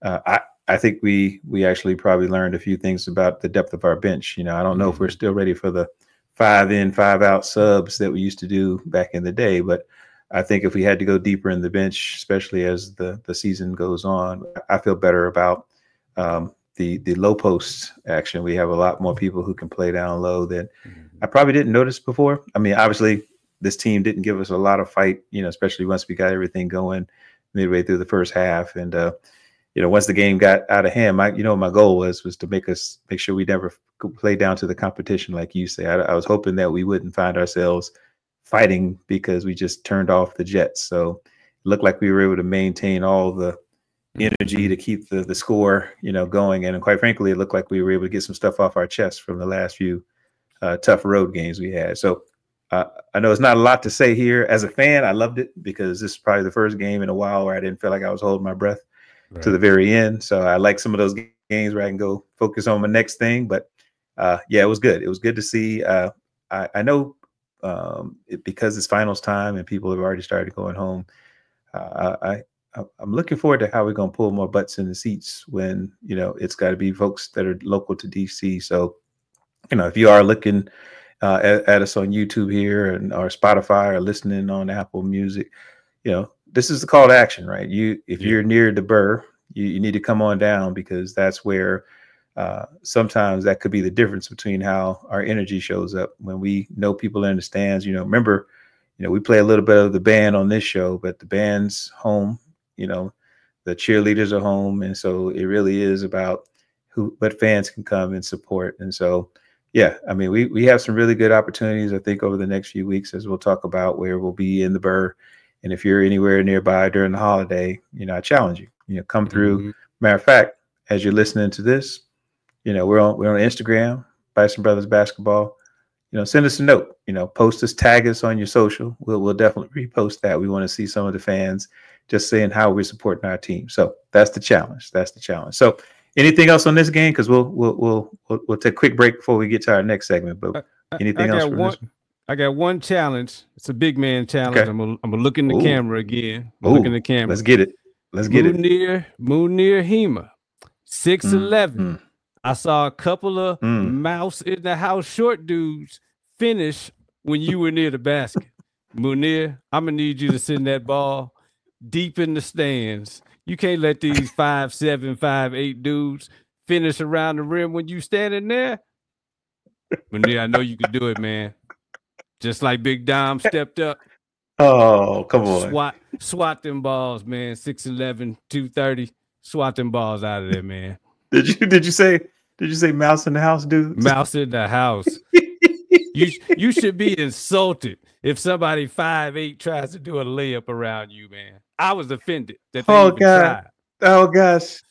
I think we actually probably learned a few things about the depth of our bench. I don't know if we're still ready for the 5 in, 5 out subs that we used to do back in the day, but I think if we had to go deeper in the bench, especially as the season goes on, I feel better about the low post action. We have a lot more people who can play down low that I probably didn't notice before. I mean, obviously this team didn't give us a lot of fight, especially once we got everything going midway through the first half. And, once the game got out of hand, my goal was to make sure we never play down to the competition. Like you say, I was hoping that we wouldn't find ourselves fighting because we just turned off the Jets. So it looked like we were able to maintain all the energy to keep the score, going. And quite frankly, it looked like we were able to get some stuff off our chest from the last few tough road games we had. So I know it's not a lot to say here. As a fan, I loved it because this is probably the first game in a while where I didn't feel like I was holding my breath to the very end. So I like some of those games where I can go focus on my next thing. But it was good. It was good to see. I know because it's finals time and people have already started going home. I'm looking forward to how we're going to pull more butts in the seats when, it's got to be folks that are local to DC. So, if you are looking at us on YouTube here or Spotify or listening on Apple Music, this is the call to action, right? If you're near the Burr, you need to come on down, because that's where sometimes that could be the difference between how our energy shows up when we know people in the stands. You know, remember, you know, we play a little bit of the band on this show, but the band's home, you know, the cheerleaders are home. And so it really is about what fans can come and support. And so, yeah, I mean, we have some really good opportunities, I think, over the next few weeks, as we'll talk about, where we'll be in the Burr. And if you're anywhere nearby during the holiday, you know, I challenge you, you know, come through. Matter of fact, as you're listening to this, you know, we're on Instagram, Bison Brothers Basketball. You know, send us a note, you know, post us, tag us on your social. We'll definitely repost that. We want to see some of the fans just saying how we're supporting our team. So that's the challenge. That's the challenge. So anything else on this game? Because we'll take a quick break before we get to our next segment. But anything else from this one? I got one challenge. It's a big man challenge. Okay. I'm gonna look in the camera again. Look in the camera. Let's get it. Let's get it. Munir Hema, 6'11". I saw a couple of mouse in the house short dudes finish when you were near the basket. Munir, I'm gonna need you to send that ball deep in the stands. You can't let these 5'7", 5'8" dudes finish around the rim when you standing there. Munir, I know you can do it, man. Just like Big Dom stepped up. Oh, come on. Swat them balls, man. 6'11", 230. Swat them balls out of there, man. Did you say mouse in the house, dude? Mouse in the house. You should be insulted if somebody 5'8" tries to do a layup around you, man. I was offended that they even tried. Oh gosh.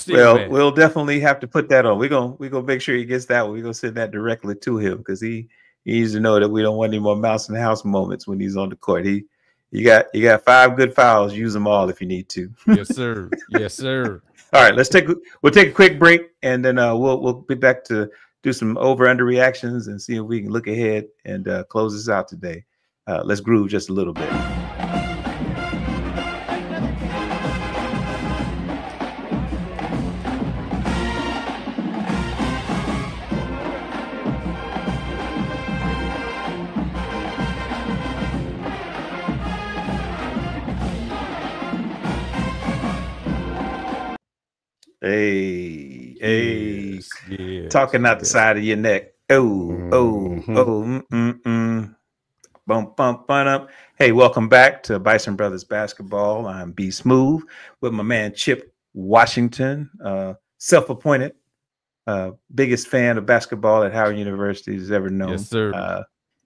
Well, we'll definitely have to put that on. We're gonna make sure he gets that one. We're gonna send that directly to him because he needs to know that we don't want any more mouse in the house moments when he's on the court. You got 5 good fouls. Use them all if you need to. Yes, sir. Yes, sir. All right, we'll take a quick break, and then we'll be back to do some over/under reactions and see if we can look ahead and close this out today. Let's groove just a little bit. Hey, talking out the side of your neck. Bump up. Hey, welcome back to Bison Brothers Basketball. I'm B Smooth with my man Chip Washington, self-appointed biggest fan of basketball at Howard University has ever known. Yes, sir.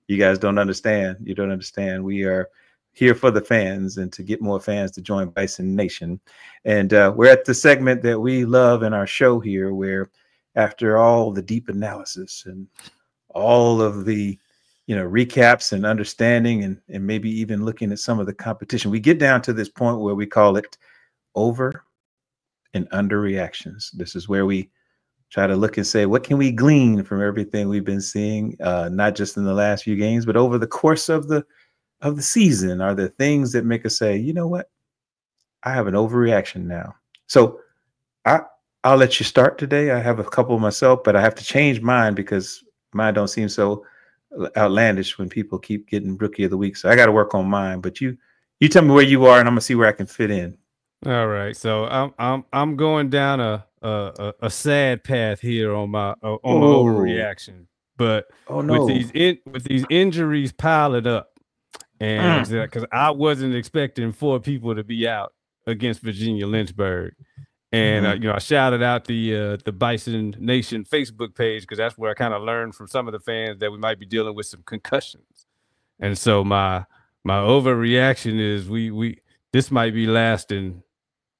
You guys don't understand. You don't understand. We are here for the fans and to get more fans to join Bison Nation. And we're at the segment that we love in our show here, where after all the deep analysis and all of the, you know, recaps and understanding and maybe even looking at some of the competition, we get down to this point where we call it over and under reactions. This is where we try to look and say, what can we glean from everything we've been seeing, not just in the last few games, but over the course of the season? Are there things that make us say, you know what, I have an overreaction now? So I'll let you start today. I have a couple myself, but I have to change mine because mine don't seem so outlandish when people keep getting Rookie of the Week. So I got to work on mine. But you tell me where you are, and I'm gonna see where I can fit in. All right. So I'm going down a sad path here on my overreaction. But with these injuries piling up. And because I wasn't expecting 4 people to be out against Virginia Lynchburg. And, you know, I shouted out the Bison Nation Facebook page because that's where I kind of learned from some of the fans that we might be dealing with some concussions. And so my overreaction is this might be lasting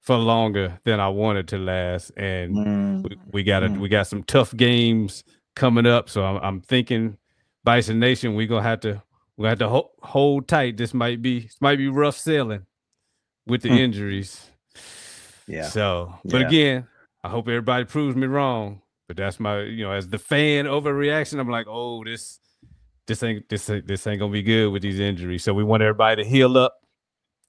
for longer than I wanted to last. And we got some tough games coming up. So I'm thinking Bison Nation, we're gonna have to hold tight. This might be rough sailing with the injuries. Yeah. So, but again, I hope everybody proves me wrong. But that's my, you know, as the fan overreaction, I'm like, oh, this ain't gonna be good with these injuries. So we want everybody to heal up,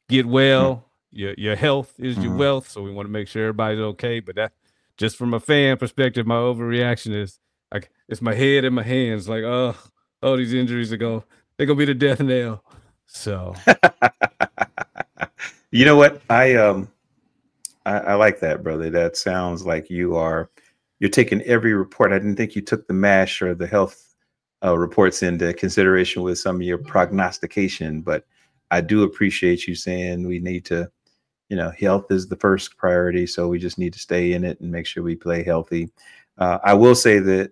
get well. Your health is your wealth. So we want to make sure everybody's okay. But that, just from a fan perspective, my overreaction is like, it's my head and my hands. Like, oh, these injuries they're gonna be the death knell. So you know what? I like that, brother. That sounds like you're taking every report. I didn't think you took the MASH or the health reports into consideration with some of your prognostication, but I do appreciate you saying we need to, health is the first priority. So we just need to stay in it and make sure we play healthy. I will say that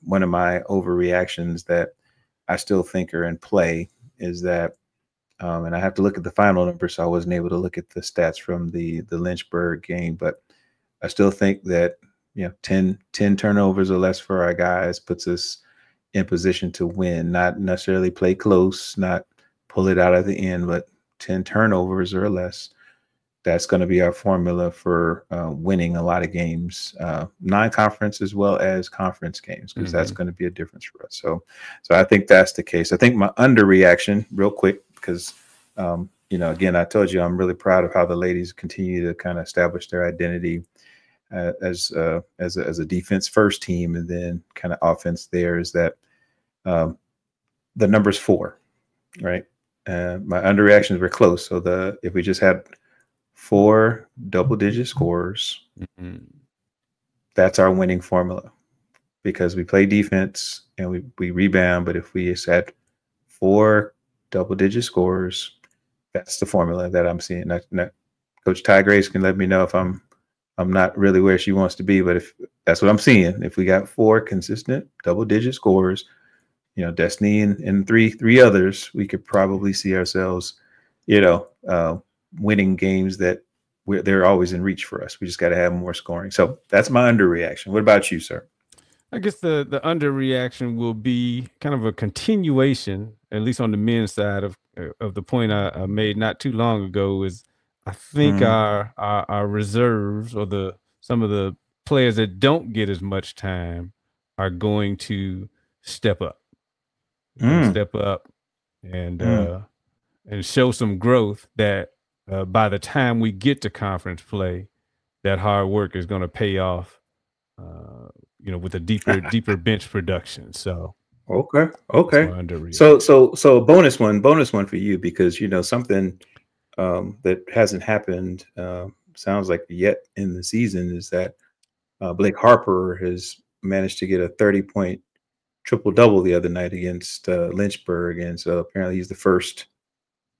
one of my overreactions that I still think are in play is that, and I have to look at the final number, so I wasn't able to look at the stats from the Lynchburg game, but I still think that 10 turnovers or less for our guys puts us in position to win, not necessarily play close, not pull it out at the end, but 10 turnovers or less. That's going to be our formula for winning a lot of games, non-conference as well as conference games, because that's going to be a difference for us. So I think that's the case. I think my underreaction, real quick, because again, I told you I'm really proud of how the ladies continue to kind of establish their identity as a defense first team, and then kind of offense. There is that the number's 4, right? My underreactions were close. So if we just had 4 double-digit scores, that's our winning formula, because we play defense and we rebound. But if we just had 4 double-digit scores, that's the formula that I'm seeing. Coach Ty Grace can let me know if I'm not really where she wants to be, but if that's what I'm seeing, if we got 4 consistent double-digit scores, Destiny and three others, we could probably see ourselves, winning games that they're always in reach for us. We just got to have more scoring. So that's my underreaction. What about you, sir? I guess the underreaction will be kind of a continuation, at least on the men's side of the point I made not too long ago. Is I think our reserves, or some of the players that don't get as much time, are going to step up, and show some growth that by the time we get to conference play, that hard work is going to pay off. With a deeper bench production. So okay. So bonus one for you, because something that hasn't happened sounds like yet in the season is that Blake Harper has managed to get a 30-point triple-double the other night against Lynchburg, and so apparently he's the first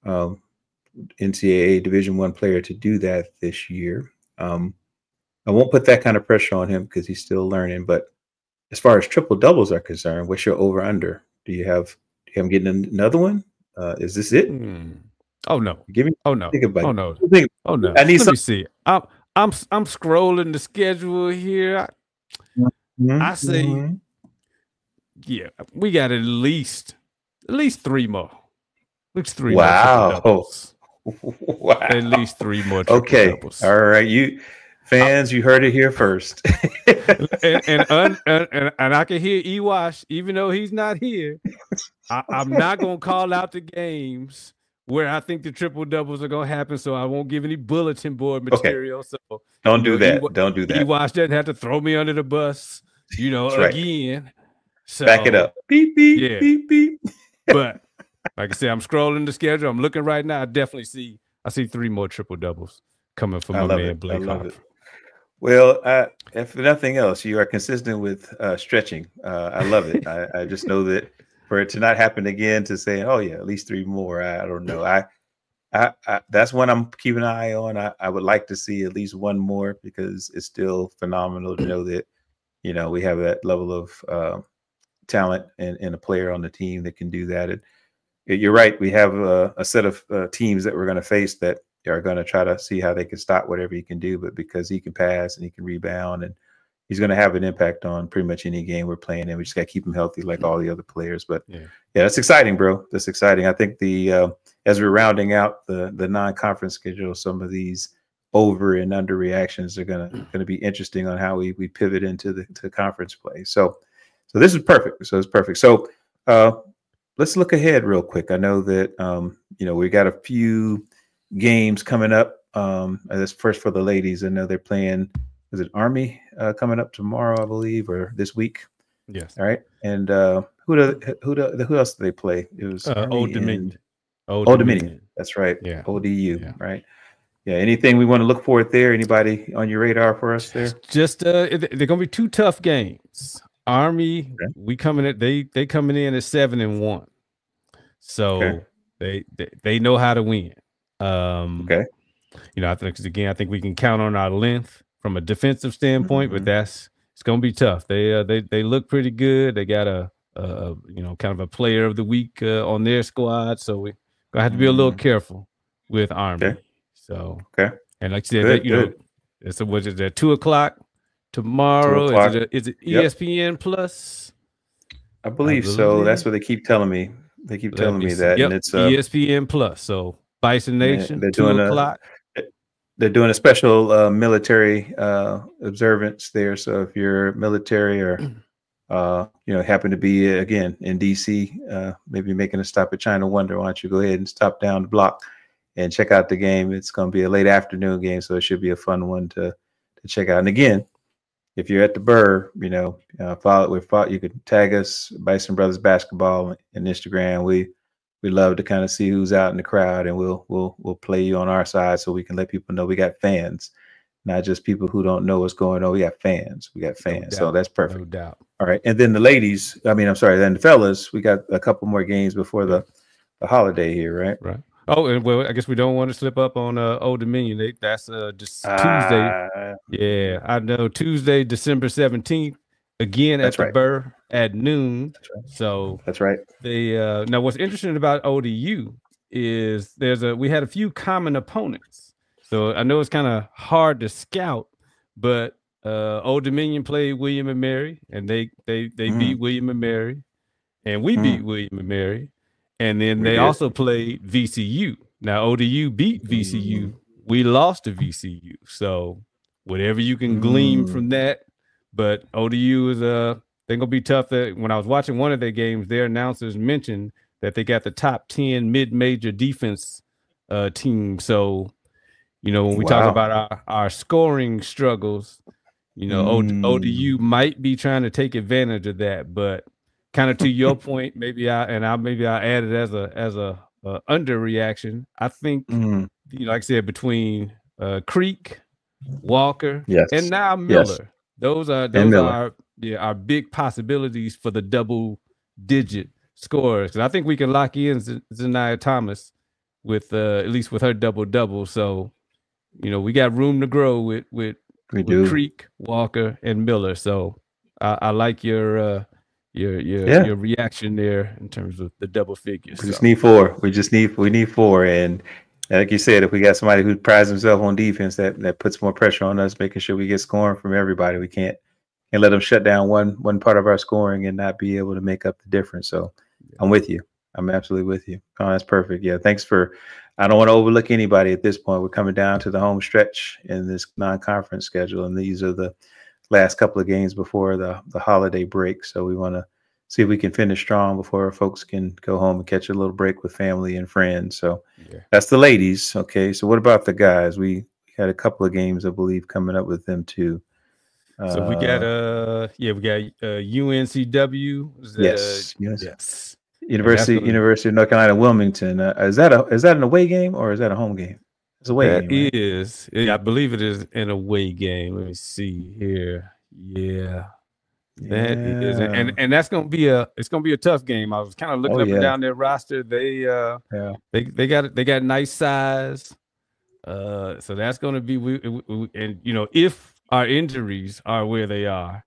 NCAA Division I player to do that this year. I won't put that kind of pressure on him because he's still learning. But as far as triple doubles are concerned, what's your over under? Do you have him getting another one? Is this it? Oh no! Give me. Oh no! Think about oh it. no! Think, Oh no! I need Let me see. I'm scrolling the schedule here. I say, yeah, we got at least 3 more. At least 3 more triple doubles. Wow. At least 3 more triple doubles. All right, you fans, you heard it here first. and I can hear Ewash, even though he's not here. I'm not gonna call out the games where I think the triple doubles are gonna happen, so I won't give any bulletin board material. Okay. So don't do that. Don't do that. Ewash doesn't have to throw me under the bus, again. Right. So back it up. Beep beep beep beep. But like I said, I'm scrolling the schedule. I'm looking right now. I see 3 more triple doubles coming from my man Blake Harper. Well, if nothing else, you are consistent with stretching. I love it. I just know that for it to not happen again, to say, oh yeah, at least 3 more. I don't know. I that's one I'm keeping an eye on. I would like to see at least 1 more, because it's still phenomenal to know that we have that level of talent and a player on the team that can do that. You're right. We have a set of teams that we're going to face that are going to try to see how they can stop whatever he can do. But because he can pass and he can rebound, and he's going to have an impact on pretty much any game we're playing in, we just got to keep him healthy like all the other players. But yeah, that's exciting, bro. That's exciting. I think as we're rounding out the non-conference schedule, some of these over and under reactions are going to be interesting on how we pivot into the conference play. So this is perfect. So it's perfect. So let's look ahead real quick. I know that we got a few games coming up. That's first for the ladies. I know they're playing. Is it Army coming up tomorrow, I believe, or this week? Yes. All right. And who else do they play? It was Old Dominion. Old Dominion. That's right. Yeah. ODU. Yeah. Right. Yeah. Anything we want to look for it there? Anybody on your radar for us there? Just they're gonna be two tough games. Army, Okay. we coming in, they coming in at 7-1. So they know how to win. Okay. You know, I think again, I think we can count on our length from a defensive standpoint, but it's gonna be tough. They look pretty good. They got a you know, kind of a player of the week on their squad, so we're gonna have to be a little careful with Army. Okay. So and like you said, Good, you know, so what is it, 2:00 tomorrow? 2:00. Is it ESPN Plus? I believe so. That's what they keep telling me. They keep telling me that, and it's ESPN Plus. So Bison Nation, they're 2:00. They're doing a special military observance there. So if you're military or you know, happen to be again in DC, maybe making a stop at China Wonder, why don't you go ahead and stop down the block and check out the game? It's going to be a late afternoon game, so it should be a fun one to check out. And again, if you're at the Burr, you know, you could tag us, Bison Brothers Basketball, and Instagram. We love to kind of see who's out in the crowd, and we'll play you on our side so we can let people know we got fans, not just people who don't know what's going on. We got fans. We got fans. No, so that's perfect. No doubt. All right. And then the ladies, then the fellas, we got a couple more games before the holiday here, right? Right. Oh, and well, I guess we don't want to slip up on Old Dominion. That's just Tuesday. Yeah, I know. Tuesday, December 17th, again at the Burr at noon. That's right. So that's right. They now what's interesting about ODU is we had a few common opponents. So I know it's kind of hard to scout, but Old Dominion played William and Mary, and they beat William and Mary, and we beat William and Mary. And then they also played VCU. Now ODU beat VCU. We lost to VCU. So whatever you can glean from that, but ODU is they're gonna be tough. When I was watching one of their games, their announcers mentioned that they got the top 10 mid-major defense team. So, you know, when we talk about our scoring struggles, you know, ODU might be trying to take advantage of that, but kind of to your point, maybe I'll add it as a underreaction. I think, you know, like I said, between Creek, Walker, and now Miller, those are our big possibilities for the double-digit scores. And I think we can lock in Zaniya Thomas with at least with her double-double. So, you know, we got room to grow with Creek, Walker, and Miller. So I like your reaction there in terms of the double figures. We just need four. We need four. And like you said, if we got somebody who prides himself on defense, that puts more pressure on us, making sure we get scoring from everybody. We can't let them shut down one part of our scoring and not be able to make up the difference. So I'm with you. I'm absolutely with you. Oh, that's perfect. Yeah. Thanks I don't want to overlook anybody at this point. We're coming down to the home stretch in this non-conference schedule, and these are the last couple of games before the holiday break. So we want to see if we can finish strong before folks can go home and catch a little break with family and friends. So that's the ladies. Okay. So what about the guys? We had a couple of games, I believe, coming up with them too. So we got UNCW. Yes. University of North Carolina, Wilmington. Is that an away game or is that a home game? It's away game. Right? I believe it is an away game. Let me see here. Yeah. That is, and that's gonna be a tough game. I was kind of looking up and down their roster. They got nice size. So that's gonna be and you know, if our injuries are where they are,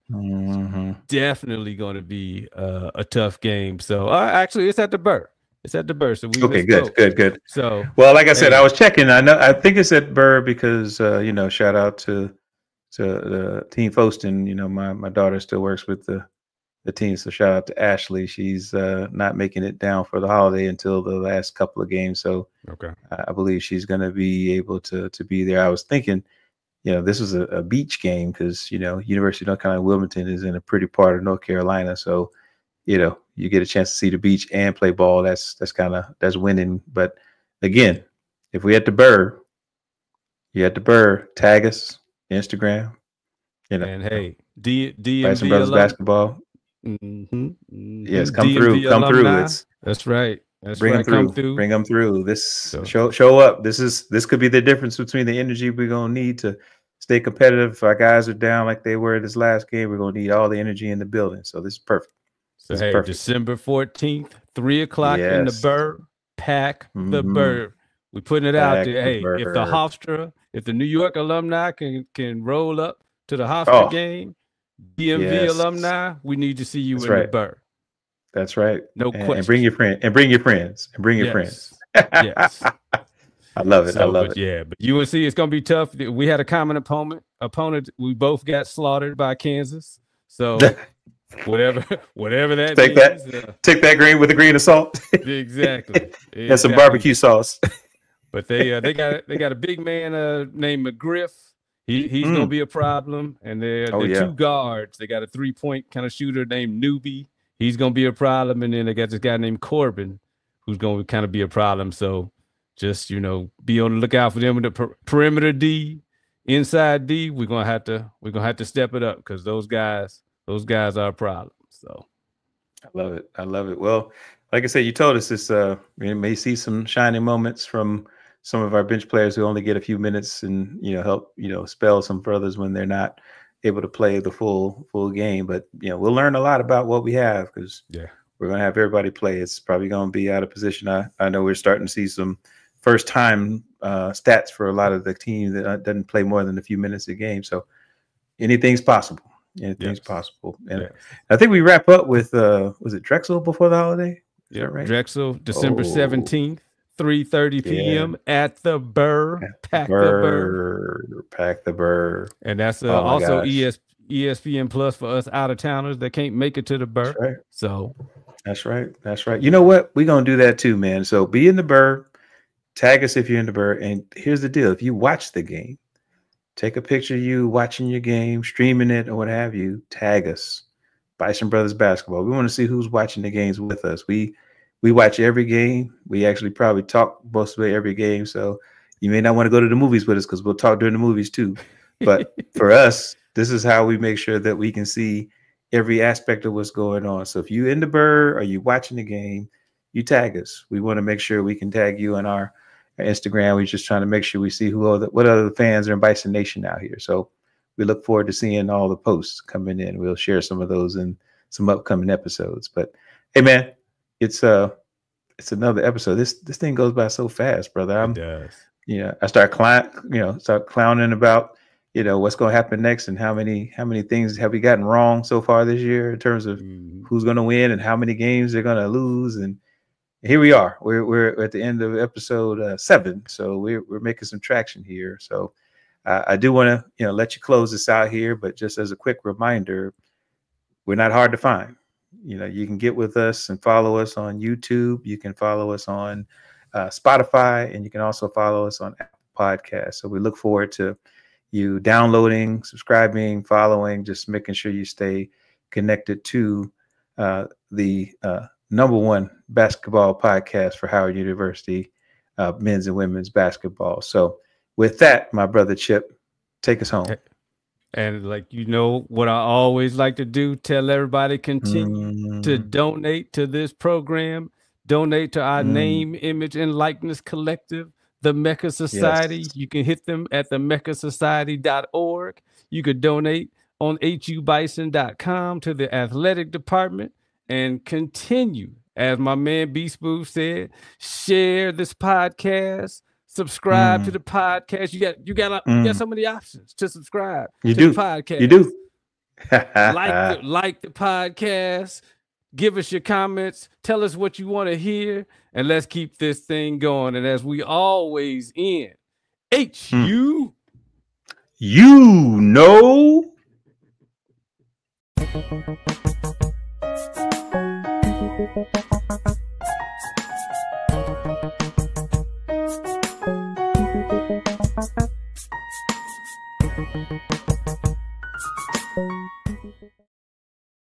definitely gonna be a tough game. So actually, it's at the Burr. So good. So well, like I said, I was checking. I think it's at Burr because you know, shout out to the team Foston. You know, my daughter still works with the team, so shout out to Ashley. She's not making it down for the holiday until the last couple of games, so I believe she's going to be able to be there. I was thinking, you know, this was a beach game because, you know, University of North Carolina Wilmington is in a pretty part of North Carolina, so you know, you get a chance to see the beach and play ball. That's winning. But again, if we at the Burr, tag us. Instagram, you know, and hey, DMV Bison Brothers Basketball. Yes, come through. That's right. That's Bring them right. Come through. through. Bring them through. This show up. This could be the difference between the energy we're gonna need to stay competitive. If our guys are down like they were this last game, we're gonna need all the energy in the building. So this is perfect. So this hey, is perfect. December 14th, 3:00 in the Yes. Burr. Pack the Burr. We putting it out there. Hey, if the Hofstra, if the New York alumni can roll up to the Hofstra game, DMV alumni, we need to see you in the Burr. That's right. No question. And bring your friend. And bring your friends. And bring your friends. Yes. I love it. I love it. Yeah, but UNC, it's gonna be tough. We had a common opponent. We both got slaughtered by Kansas. So whatever that means. Take that green with a grain of salt. Exactly. And some barbecue sauce. But they got a big man named McGriff. He's gonna be a problem. And they're two guards. They got a 3-point kind of shooter named Newbie. He's gonna be a problem. And then they got this guy named Corbin, who's gonna kind of be a problem. So just be on the lookout for them in the perimeter D, inside D. We're gonna have to step it up because those guys are a problem. So I love it. Well, like I said, you told us this. We may see some shining moments from some of our bench players who only get a few minutes and help spell some brothers when they're not able to play the full game. But we'll learn a lot about what we have because we're gonna have everybody play. It's probably gonna be out of position. I know we're starting to see some first time stats for a lot of the team that doesn't play more than a few minutes a game. So anything's possible. Anything's possible. And I think we wrap up with was it Drexel before the holiday? Yeah, right? Drexel, December 17th, 3:30 p.m. at the Burr. Pack the Burr. And that's also ESPN Plus for us out of towners that can't make it to the Burr. That's right. So that's right. You know what? We're gonna do that too, man. So be in the Burr. Tag us if you're in the Burr. And here's the deal: if you watch the game, take a picture of you watching your game, streaming it, or what have you. Tag us, Bison Brothers Basketball. We want to see who's watching the games with us. We watch every game. We actually probably talk most of every game. So you may not want to go to the movies with us because we'll talk during the movies too. But for us, this is how we make sure that we can see every aspect of what's going on. So if you're in the Burr or you watching the game, you tag us. We want to make sure we can tag you on our Instagram. We're just trying to make sure we see what other fans are in Bison Nation out here. So we look forward to seeing all the posts coming in. We'll share some of those in some upcoming episodes. But hey, man, it's another episode. This thing goes by so fast, brother. It does. I start clowning about what's going to happen next and how many things have we gotten wrong so far this year in terms of who's going to win and how many games they're going to lose. And here we are. We're at the end of episode 7, so we're making some traction here. So I do want to let you close this out here, but just as a quick reminder, we're not hard to find. You can get with us and follow us on YouTube. You can follow us on Spotify, and you can also follow us on Apple Podcasts. So we look forward to you downloading, subscribing, following, just making sure you stay connected to the #1 basketball podcast for Howard University, men's and women's basketball. So with that, my brother Chip, take us home. And what I always like to do, tell everybody, continue to donate to this program, donate to our name, image, and likeness collective, the Mecca Society. Yes. You can hit them at themeccasociety.org. You could donate on hubison.com to the athletic department and continue, as my man B Spoof said, share this podcast. Subscribe to the podcast. You got so many options to subscribe to the podcast. You do. like the podcast. Give us your comments. Tell us what you want to hear, and let's keep this thing going. And as we always end, you know.